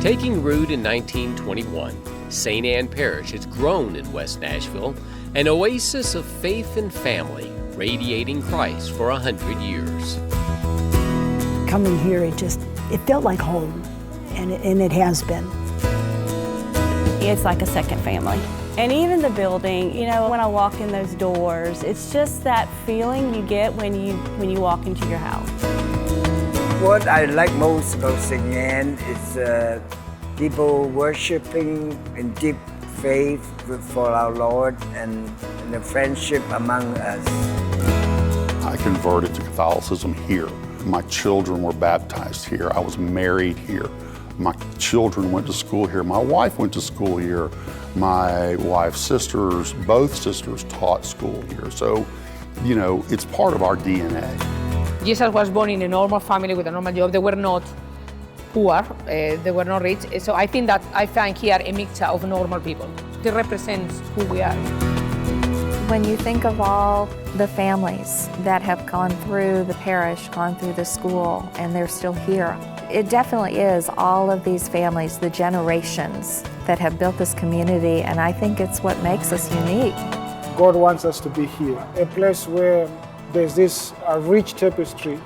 Taking root in 1921, St. Anne Parish has grown in West Nashville, an oasis of faith and family, radiating Christ for 100 years. Coming here, it felt like home, and it has been. It's like a second family. And even the building, when I walk in those doors, it's just that feeling you get when you walk into your house. What I like most about St. Anne is people worshiping in deep faith for our Lord and the friendship among us. I converted to Catholicism here. My children were baptized here. I was married here. My children went to school here. My wife went to school here. My wife's sisters, both sisters taught school here. So, it's part of our DNA. Jesus was born in a normal family with a normal job. They were not poor, they were not rich. So I think that I find here a mixture of normal people. It represents who we are. When you think of all the families that have gone through the parish, gone through the school, and they're still here, it definitely is all of these families, the generations that have built this community, and I think it's what makes us unique. God wants us to be here, a place where there's this rich tapestry,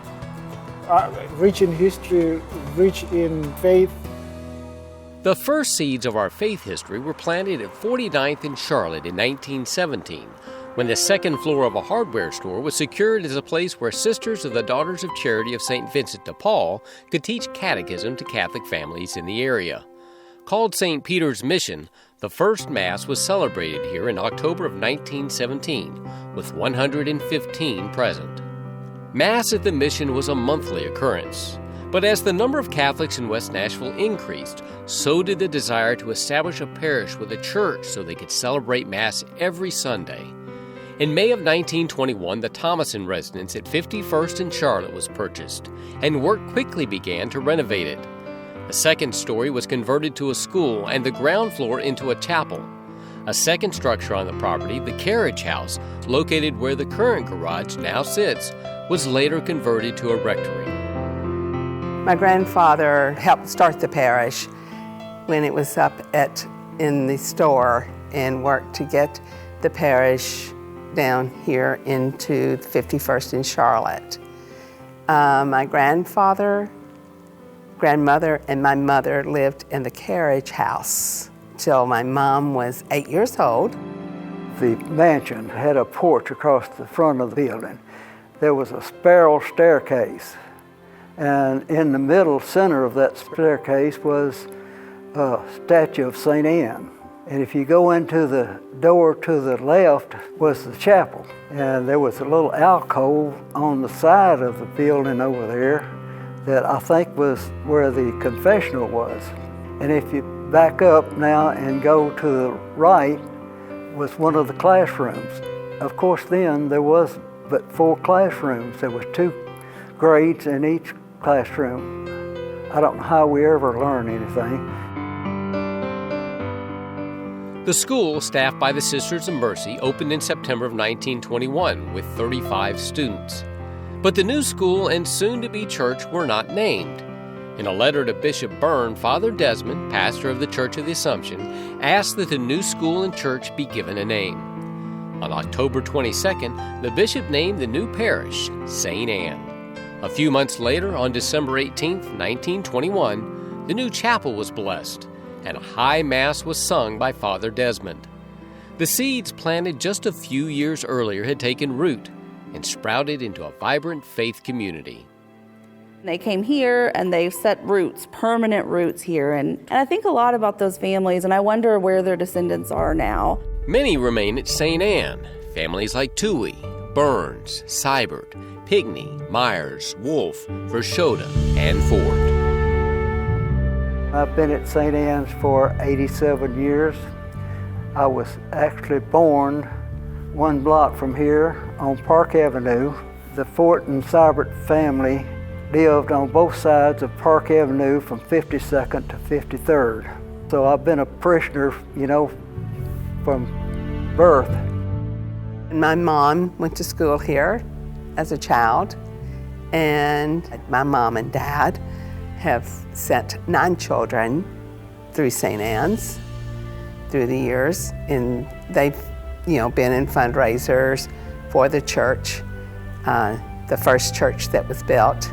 rich in history, rich in faith. The first seeds of our faith history were planted at 49th and Charlotte in 1917, when the second floor of a hardware store was secured as a place where Sisters of the Daughters of Charity of St. Vincent de Paul could teach catechism to Catholic families in the area. Called St. Peter's Mission, the first Mass was celebrated here in October of 1917, with 115 present. Mass at the Mission was a monthly occurrence. But as the number of Catholics in West Nashville increased, so did the desire to establish a parish with a church so they could celebrate Mass every Sunday. In May of 1921, the Thomason residence at 51st and Charlotte was purchased, and work quickly began to renovate it. The second story was converted to a school and the ground floor into a chapel. A second structure on the property, the carriage house, located where the current garage now sits, was later converted to a rectory. My grandfather helped start the parish when it was up in the store and worked to get the parish down here into 51st and Charlotte. My grandfather, grandmother, and my mother lived in the carriage house till my mom was 8 years old. The mansion had a porch across the front of the building. There was a spiral staircase, and in the middle center of that staircase was a statue of St. Anne. And if you go into the door to the left was the chapel. And there was a little alcove on the side of the building over there that I think was where the confessional was. And if you back up now and go to the right was one of the classrooms. Of course then there was but 4 classrooms. There was 2 grades in each classroom. I don't know how we ever learned anything. The school, staffed by the Sisters of Mercy, opened in September of 1921 with 35 students. But the new school and soon-to-be church were not named. In a letter to Bishop Byrne, Father Desmond, pastor of the Church of the Assumption, asked that the new school and church be given a name. On October 22nd, the bishop named the new parish St. Anne. A few months later, on December 18, 1921, the new chapel was blessed, and a high mass was sung by Father Desmond. The seeds planted just a few years earlier had taken root and sprouted into a vibrant faith community. They came here and they've set roots, permanent roots here. And I think a lot about those families, and I wonder where their descendants are now. Many remain at St. Anne. Families like Toohey, Burns, Seibert, Pigney, Myers, Wolfe, Verschoda, and Ford. I've been at St. Anne's for 87 years. I was actually born 1 block from here on Park Avenue. The Fort and Seibert family lived on both sides of Park Avenue from 52nd to 53rd. So I've been a parishioner, from birth. My mom went to school here as a child, and my mom and dad have sent 9 children through St. Anne's through the years, and they've been in fundraisers for the church, the first church that was built,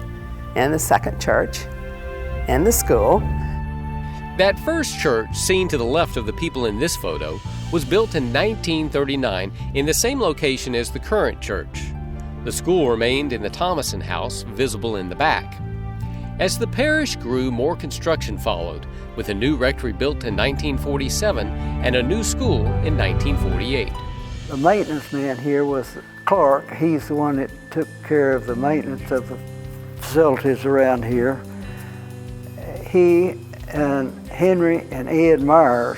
and the second church, and the school. That first church, seen to the left of the people in this photo, was built in 1939 in the same location as the current church. The school remained in the Thomason House, visible in the back. As the parish grew, more construction followed, with a new rectory built in 1947 and a new school in 1948. The maintenance man here was Clark. He's the one that took care of the maintenance of the facilities around here. He and Henry and Ed Myers,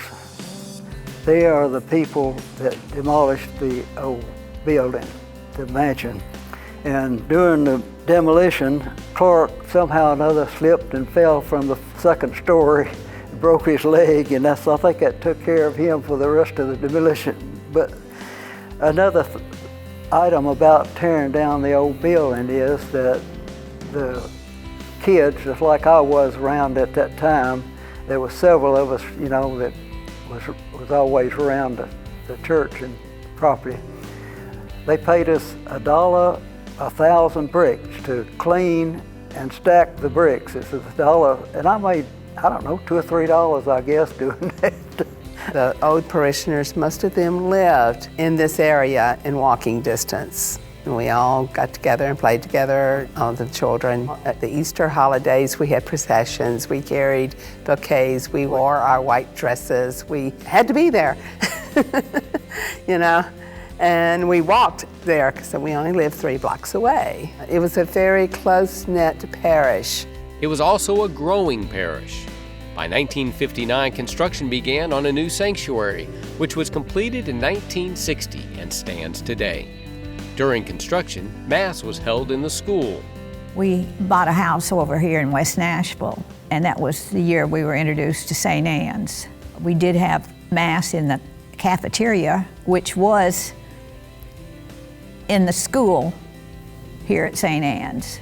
they are the people that demolished the old building, the mansion. And during the demolition, Clark somehow or another slipped and fell from the second story, broke his leg, and I think that took care of him for the rest of the demolition. But another item about tearing down the old building is that the kids, just like I was around at that time, there were several of us, that was always around the church and property. They paid us $1 1,000 bricks to clean and stack the bricks. It's $1, and I made, $2 or $3, I guess, doing that. The old parishioners, most of them lived in this area in walking distance. And we all got together and played together, all the children. At the Easter holidays, we had processions, we carried bouquets, we wore our white dresses. We had to be there, and we walked there because we only lived 3 blocks away. It was a very close-knit parish. It was also a growing parish. By 1959, construction began on a new sanctuary, which was completed in 1960 and stands today. During construction, Mass was held in the school. We bought a house over here in West Nashville, and that was the year we were introduced to St. Anne's. We did have Mass in the cafeteria, which was in the school here at St. Anne's.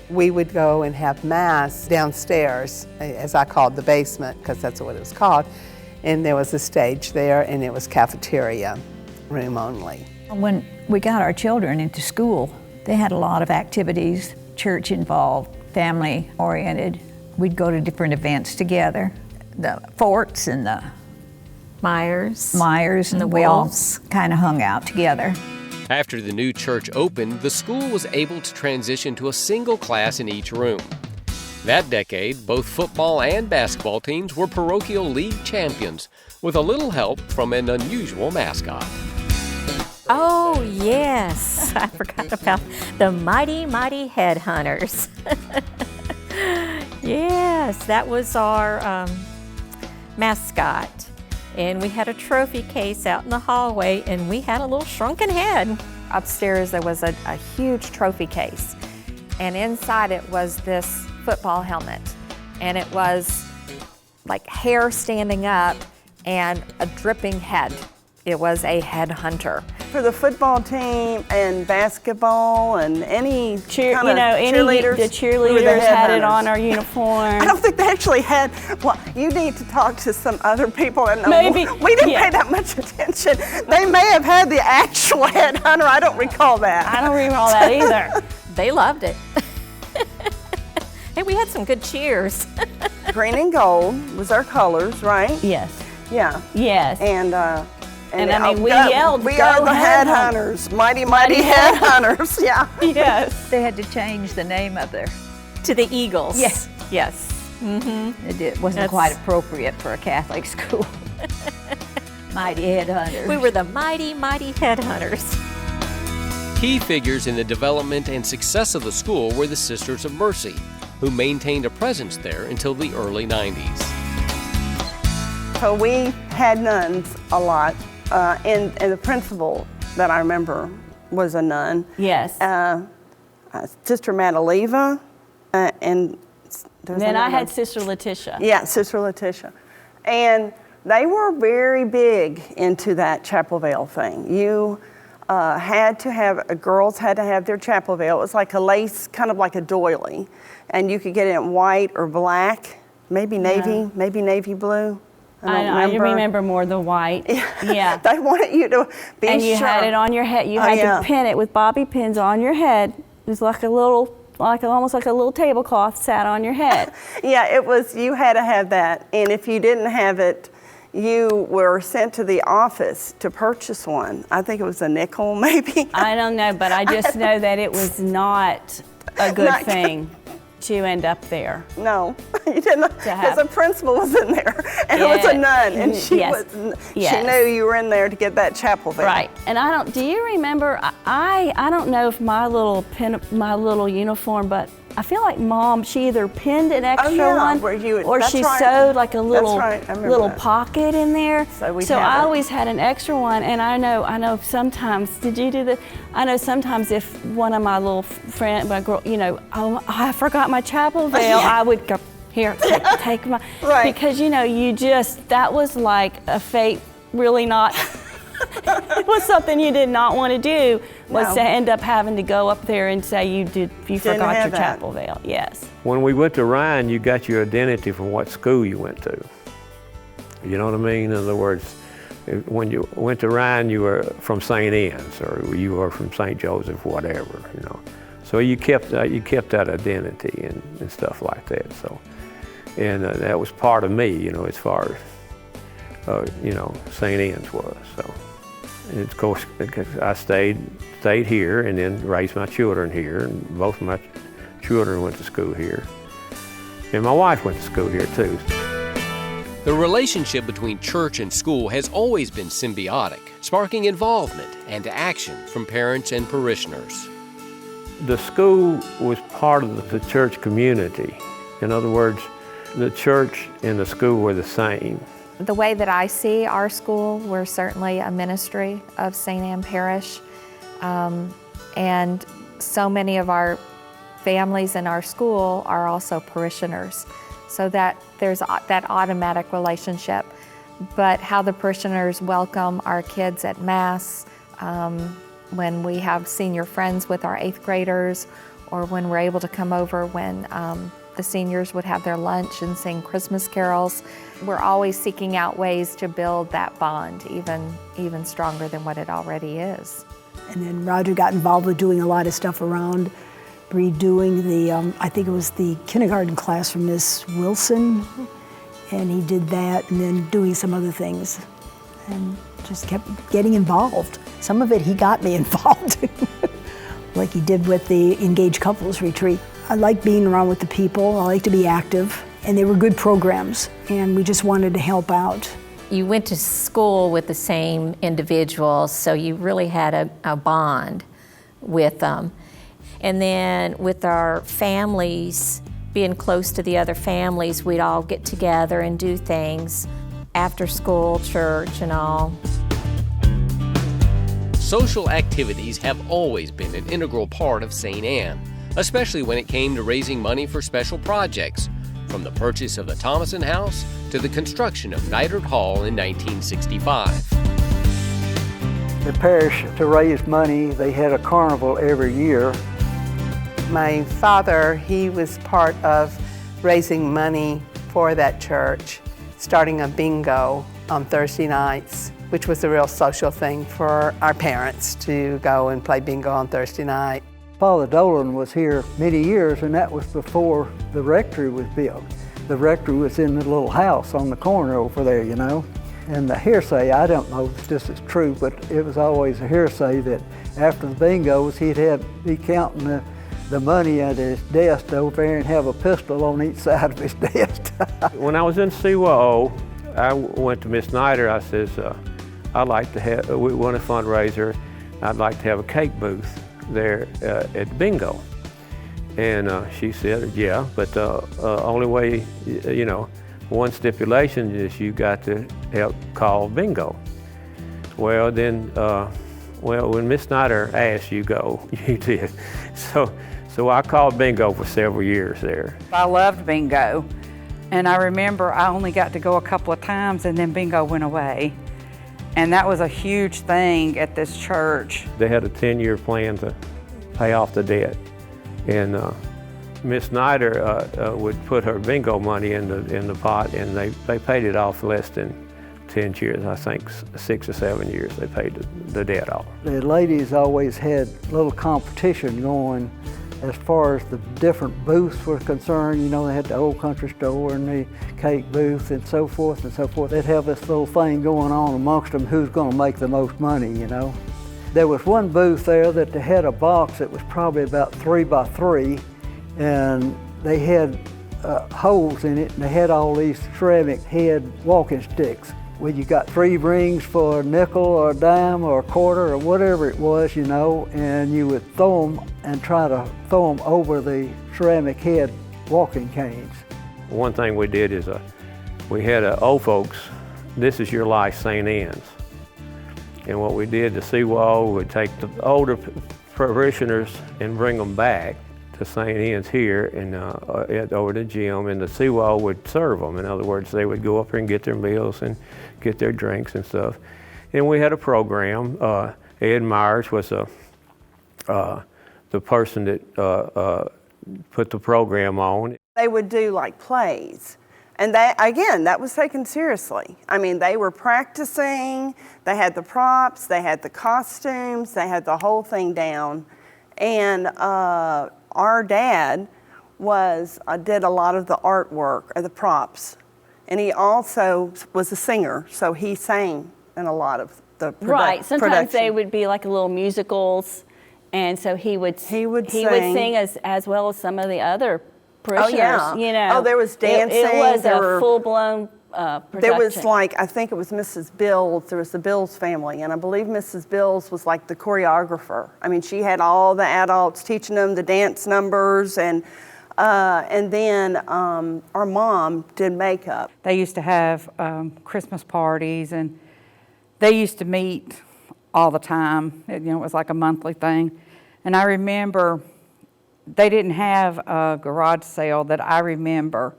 We would go and have Mass downstairs, as I called the basement, because that's what it was called. And there was a stage there, and it was cafeteria, room only. When we got our children into school, they had a lot of activities, church involved, family oriented. We'd go to different events together. The Forts and the Myers and the we all Wolves kind of hung out together. After the new church opened, the school was able to transition to a single class in each room. That decade, both football and basketball teams were parochial league champions, with a little help from an unusual mascot. Oh, yes. I forgot about the Mighty Mighty Headhunters. Yes, that was our mascot. And we had a trophy case out in the hallway, and we had a little shrunken head. Upstairs there was a huge trophy case, and inside it was this football helmet, and it was like hair standing up and a dripping head. It was a headhunter. For the football team and basketball and any cheerleaders, the cheerleaders had it on our uniform. I don't think they actually had. Well, you need to talk to some other people. And Maybe we didn't pay that much attention. They may have had the actual headhunter. I don't recall that. I don't recall that either. They loved it. Hey, we had some good cheers. Green and gold was our colors, right? Yes. Yeah. Yes. And I mean, we yelled, "We "Go are the Headhunters." headhunters, mighty headhunters!" Yeah. Yes. They had to change the name of their... To the Eagles. Yes. Yes. Mm-hmm. It wasn't quite appropriate for a Catholic school. Mighty Headhunters. We were the Mighty Mighty Headhunters. Key figures in the development and success of the school were the Sisters of Mercy, who maintained a presence there until the early 90s. So we had nuns a lot, and the principal that I remember was a nun. Yes. Sister Madaleva, and then I had Sister Letitia. Yeah, Sister Letitia. And they were very big into that chapel veil thing. You girls had to have their chapel veil. It was like a lace, kind of like a doily. And you could get it in white or black. maybe navy blue. I remember more the white. Yeah. They wanted you to be and you sure. had it on your head. You had to pin it with bobby pins on your head. It was like almost like a little tablecloth sat on your head. Yeah, it was. You had to have that, and if you didn't have it, you were sent to the office to purchase one. I think it was a nickel, maybe. I don't know, but I just know that it was not a good thing to end up there. No, you didn't, because the principal was in there, and it was a nun, and she knew you were in there to get that chapel veil. Right, and do you remember? I don't know if my little uniform, but I feel like Mom, she either pinned an extra one, or she sewed like a little pocket in there. So I always had an extra one, and I know sometimes. Did you do that? I know sometimes if one of my little friends, my girl, I forgot my chapel veil, I would go, here, take my, because that was like a fate, really not. It was something you did not want to do, was to end up having to go up there and say you forgot your chapel veil. Yes. When we went to Ryan, you got your identity from what school you went to. You know what I mean? In other words, when you went to Ryan, you were from St. Anne's, or you were from St. Joseph, whatever. So you kept that identity and stuff like that. So, and that was part of me, as far as St. Anne's was. So. And of course, I stayed here and then raised my children here, and both of my children went to school here. And my wife went to school here too. The relationship between church and school has always been symbiotic, sparking involvement and action from parents and parishioners. The school was part of the church community. In other words, the church and the school were the same. The way that I see our school, we're certainly a ministry of St. Anne Parish, and so many of our families in our school are also parishioners, so that there's that automatic relationship. But how the parishioners welcome our kids at Mass, when we have senior friends with our 8th graders, or when we're able to come over when the seniors would have their lunch and sing Christmas carols. We're always seeking out ways to build that bond even stronger than what it already is. And then Roger got involved with doing a lot of stuff around redoing the, I think it was the kindergarten class from Miss Wilson, and he did that, and then doing some other things, and just kept getting involved. Some of it he got me involved, like he did with the engaged couples retreat. I like being around with the people, I like to be active, and they were good programs, and we just wanted to help out. You went to school with the same individuals, so you really had a bond with them. And then with our families, being close to the other families, we'd all get together and do things after school, church, and all. Social activities have always been an integral part of St. Anne, especially when it came to raising money for special projects, from the purchase of the Thomason House to the construction of Neidert Hall in 1965. The parish, to raise money, they had a carnival every year. My father, he was part of raising money for that church, starting a bingo on Thursday nights, which was a real social thing for our parents to go and play bingo on Thursday night. Father Dolan was here many years, and that was before the rectory was built. The rectory was in the little house on the corner over there, And the hearsay, I don't know if this is true, but it was always a hearsay that after the bingos, he'd be counting the money at his desk over there and have a pistol on each side of his desk. When I was in CYO, I went to Miss Snyder. I says, I'd like to have, we want a fundraiser. I'd like to have a cake booth there at bingo. And she said, yeah, but only way, one stipulation is you got to help call bingo. Well, then, when Miss Snyder asked, you go, you did. So I called bingo for several years there. I loved bingo, and I remember I only got to go a couple of times, and then bingo went away. And that was a huge thing at this church. They had a 10-year plan to pay off the debt. And Miss Snyder would put her bingo money in the pot, and they paid it off less than 10 years. I think 6 or 7 years they paid the debt off. The ladies always had a little competition going as far as the different booths were concerned. You know, they had the old country store and the cake booth and so forth and so forth. They'd have this little thing going on amongst them, who's going to make the most money, you know. There was one booth there that they had a box that was probably about 3 by 3, and they had holes in it, and they had all these ceramic head walking sticks. Well, you got 3 rings for a nickel or a dime or a quarter or whatever it was, you know, and you would throw them and try to throw them over the ceramic head walking canes. One thing we did is we had old folks, This Is Your Life St. Anne's. And what we did, the seawall would take the older parishioners and bring them back to St. Anne's here and over the gym, and the seawall would serve them. In other words, they would go up here and get their meals and get their drinks and stuff. And we had a program. Ed Myers was the person that put the program on. They would do like plays. And that was taken seriously. I mean, they were practicing, they had the props, they had the costumes, they had the whole thing down. And our dad did a lot of the artwork or the props. And he also was a singer, so he sang in a lot of the Right, sometimes production. they would be like little musicals, and so he would sing as well as some of the other parishioners. Oh, yeah. You know, oh, there was dancing. It was a full-blown production. There was I think it was Mrs. Bills, there was the Bills family, and I believe Mrs. Bills was like the choreographer. I mean, she had all the adults teaching them the dance numbers, and then our mom did makeup. They used to have Christmas parties, and they used to meet all the time. It was like a monthly thing. And I remember they didn't have a garage sale that I remember.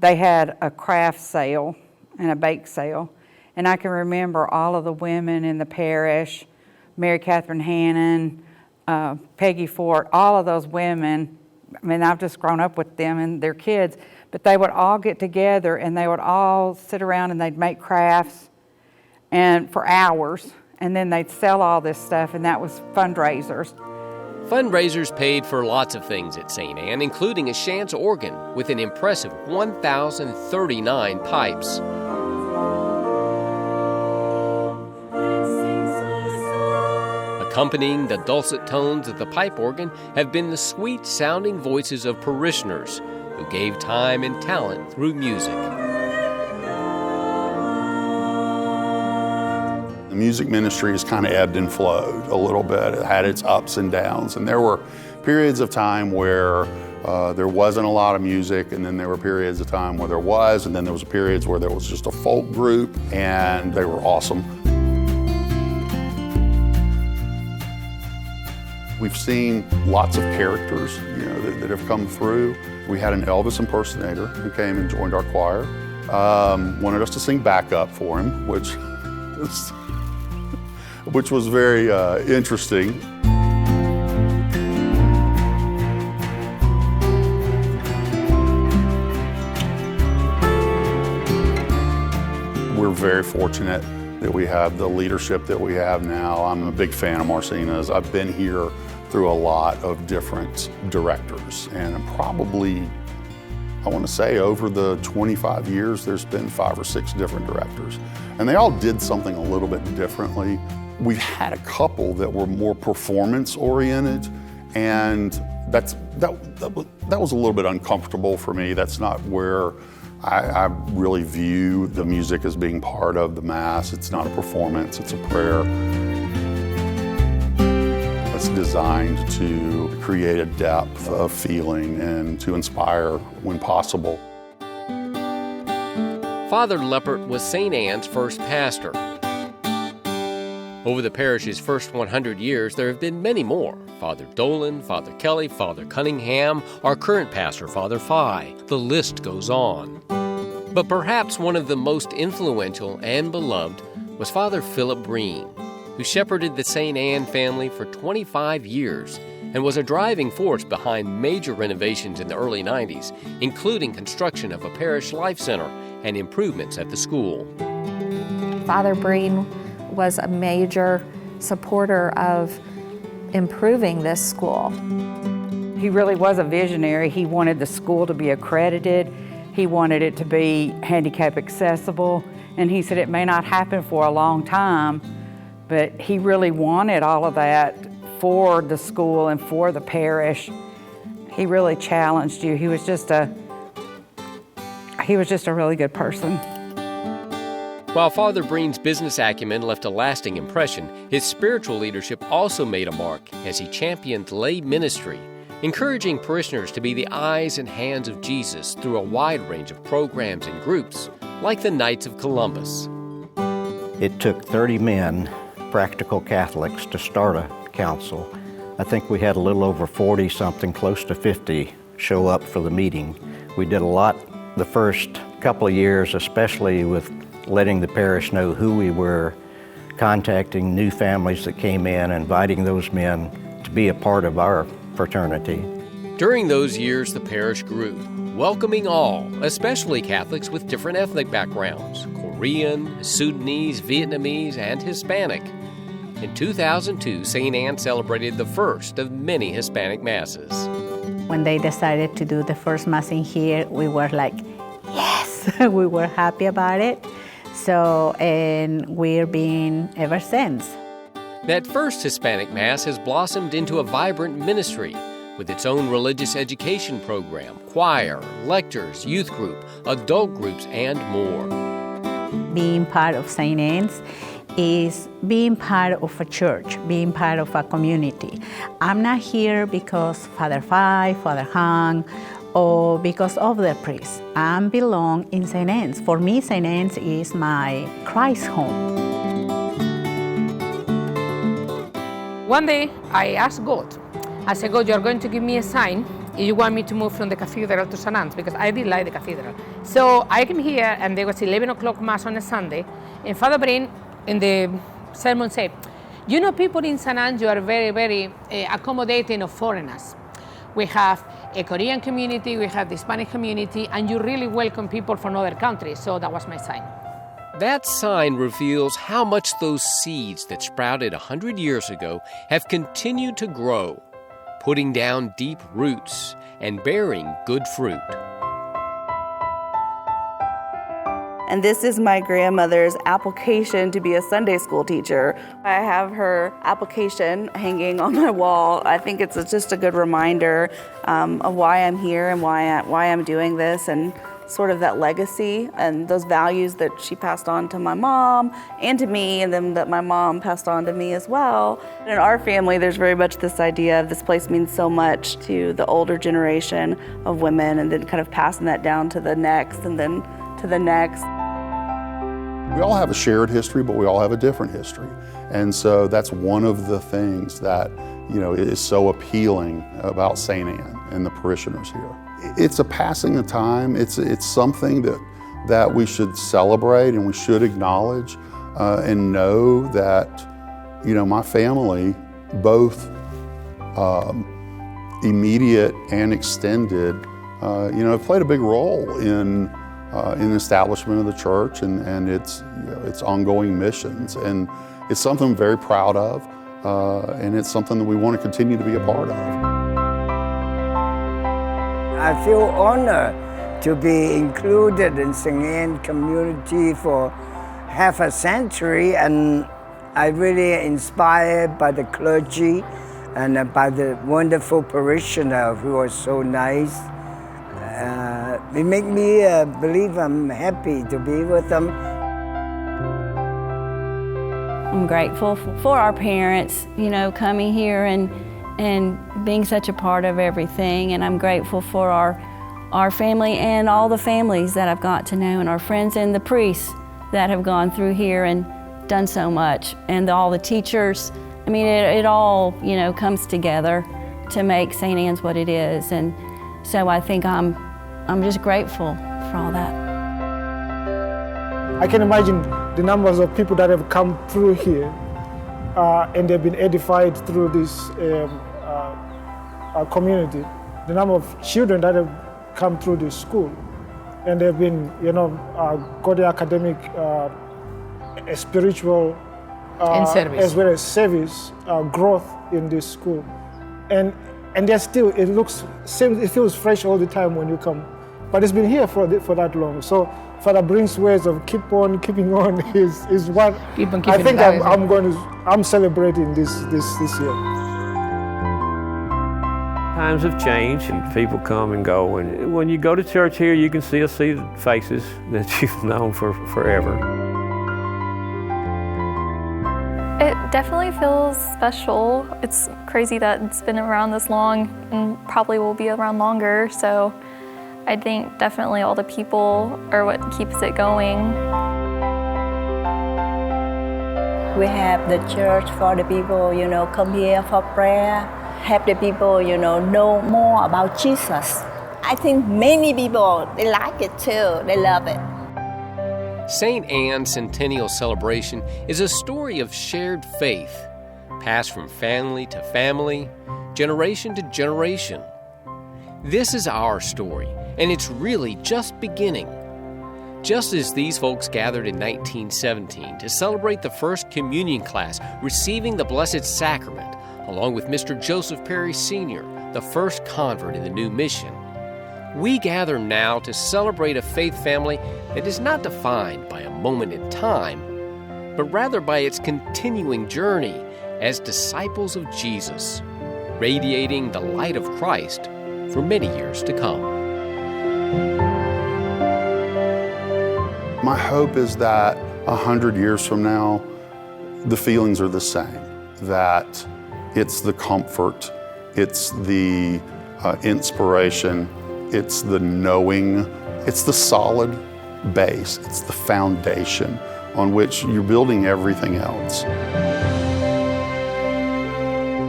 They had a craft sale and a bake sale. And I can remember all of the women in the parish, Mary Catherine Hannon, Peggy Fort, all of those women. I mean, I've just grown up with them and their kids, but they would all get together and they would all sit around and they'd make crafts and for hours, and then they'd sell all this stuff, and that was fundraisers. Fundraisers paid for lots of things at St. Anne, including a Chance organ with an impressive 1,039 pipes. Accompanying the dulcet tones of the pipe organ have been the sweet-sounding voices of parishioners who gave time and talent through music. The music ministry has kind of ebbed and flowed a little bit. It had its ups and downs, and there were periods of time where there wasn't a lot of music, and then there were periods of time where there was, and then there was periods where there was just a folk group, and they were awesome. We've seen lots of characters, that have come through. We had an Elvis impersonator who came and joined our choir. Wanted us to sing backup for him, which was very interesting. We're very fortunate that we have the leadership that we have now. I'm a big fan of Marcina's. I've been here through a lot of different directors, and probably, I want to say, over the 25 years, there's been 5 or 6 different directors, and they all did something a little bit differently. We've had a couple that were more performance-oriented, and that was a little bit uncomfortable for me. That's not where I really view the music as being part of the Mass. It's not a performance, it's a prayer. It's designed to create a depth of feeling and to inspire when possible. Father Leppert was St. Anne's first pastor. Over the parish's first 100 years, there have been many more. Father Dolan, Father Kelly, Father Cunningham, our current pastor, Father Fye. The list goes on. But perhaps one of the most influential and beloved was Father Philip Breen, who shepherded the St. Anne family for 25 years and was a driving force behind major renovations in the early 90s, including construction of a parish life center and improvements at the school. Father Breen was a major supporter of improving this school. He really was a visionary. He wanted the school to be accredited. He wanted it to be handicap accessible. And he said it may not happen for a long time, but he really wanted all of that for the school and for the parish. He really challenged you. He was just a really good person. While Father Breen's business acumen left a lasting impression, his spiritual leadership also made a mark as he championed lay ministry, encouraging parishioners to be the eyes and hands of Jesus through a wide range of programs and groups, like the Knights of Columbus. It took 30 men, practical Catholics, to start a council. I think we had a little over 40 something, close to 50, show up for the meeting. We did a lot the first couple of years, especially with letting the parish know who we were, contacting new families that came in, inviting those men to be a part of our fraternity. During those years, the parish grew, welcoming all, especially Catholics with different ethnic backgrounds, Korean, Sudanese, Vietnamese, and Hispanic. In 2002, St. Anne celebrated the first of many Hispanic masses. When they decided to do the first Mass in here, we were like, yes, we were happy about it. So, and we're been ever since. That first Hispanic Mass has blossomed into a vibrant ministry with its own religious education program, choir, lectures, youth group, adult groups, and more. Being part of St. Anne's is being part of a church, being part of a community. I'm not here because Father Five, Father Hang, or because of the priest. I belong in St. Anne's. For me, St. Anne's is my Christ home. One day, I asked God, I said, God, you're going to give me a sign if you want me to move from the cathedral to St. Anne's, because I did like the cathedral. So I came here, and there was 11 o'clock Mass on a Sunday, and Father Breen in the sermon said, you know, people in St. Anne's, you are very, very accommodating of foreigners. We have a Korean community, we have the Hispanic community, and you really welcome people from other countries. So that was my sign. That sign reveals how much those seeds that sprouted 100 years ago have continued to grow, putting down deep roots and bearing good fruit. And this is my grandmother's application to be a Sunday school teacher. I have her application hanging on my wall. I think it's just a good reminder of why I'm here and why I'm doing this, and sort of that legacy and those values that she passed on to my mom and to me, and then that my mom passed on to me as well. In our family, there's very much this idea of this place means so much to the older generation of women, and then kind of passing that down to the next and then to the next. We all have a shared history, but we all have a different history. And so that's one of the things that, you know, is so appealing about St. Anne and the parishioners here. It's a passing of time. It's something that we should celebrate and we should acknowledge and know that, you know, my family, both immediate and extended, you know, have played a big role in the establishment of the church and its ongoing missions. And it's something I'm very proud of, and it's something that we want to continue to be a part of. I feel honored to be included in St. Anne community for half a century, and I'm really inspired by the clergy and by the wonderful parishioner who are so nice. It makes me believe I'm happy to be with them. I'm grateful for our parents, you know, coming here and being such a part of everything. And I'm grateful for our family and all the families that I've got to know, and our friends and the priests that have gone through here and done so much, and all the teachers. I mean, it all, you know, comes together to make St. Anne's what it is. And so I think I'm just grateful for all that. I can imagine the numbers of people that have come through here and they've been edified through this community, the number of children that have come through this school, and they've been, got the academic, spiritual, as well as service growth in this school, and they're still. It feels fresh all the time when you come, but it's been here for that long. So Father Brink's ways of keeping on is what I think I'm celebrating this year. Times have changed and people come and go, and when you go to church here, you can see the faces that you've known for forever. It definitely feels special. It's crazy that it's been around this long and probably will be around longer, so I think definitely all the people are what keeps it going. We have the church for the people, come here for prayer. Have the people, know more about Jesus. I think many people, they like it too. They love it. St. Anne's Centennial celebration is a story of shared faith, passed from family to family, generation to generation. This is our story, and it's really just beginning. Just as these folks gathered in 1917 to celebrate the first communion class receiving the Blessed Sacrament, along with Mr. Joseph Perry Sr., the first convert in the new mission, we gather now to celebrate a faith family that is not defined by a moment in time, but rather by its continuing journey as disciples of Jesus, radiating the light of Christ for many years to come. My hope is that 100 years from now, the feelings are the same, that it's the comfort, it's the inspiration, it's the knowing, it's the solid base, it's the foundation on which you're building everything else.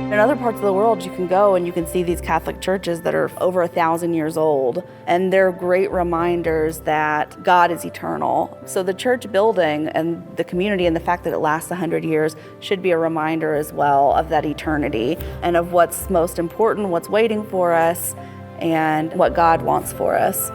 In other parts of the world, you can go and you can see these Catholic churches that are over 1,000 years old, and they're great reminders that God is eternal. So the church building and the community and the fact that it lasts 100 years should be a reminder as well of that eternity and of what's most important, what's waiting for us, and what God wants for us.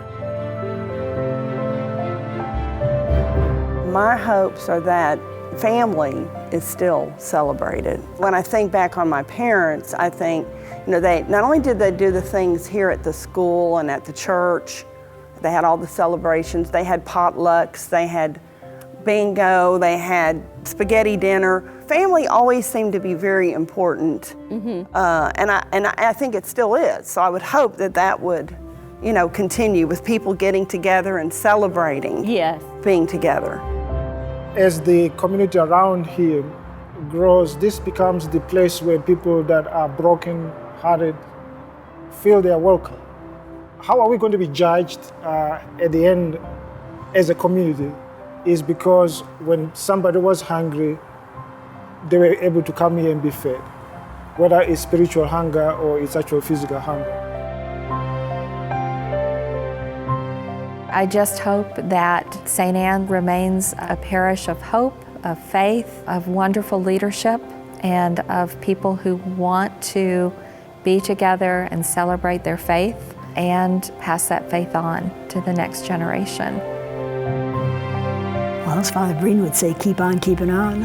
My hopes are that family is still celebrated. When I think back on my parents, I think, they not only did they do the things here at the school and at the church, they had all the celebrations, they had potlucks, they had bingo, they had spaghetti dinner. Family always seemed to be very important, and I think it still is. So I would hope that would, continue with people getting together and celebrating being together. As the community around here grows, this becomes the place where people that are broken-hearted feel they are welcome. How are we going to be judged at the end as a community is because when somebody was hungry, they were able to come here and be fed, whether it's spiritual hunger or it's actual physical hunger. I just hope that St. Anne remains a parish of hope, of faith, of wonderful leadership, and of people who want to be together and celebrate their faith and pass that faith on to the next generation. Well, as Father Breen would say, keep on keeping on.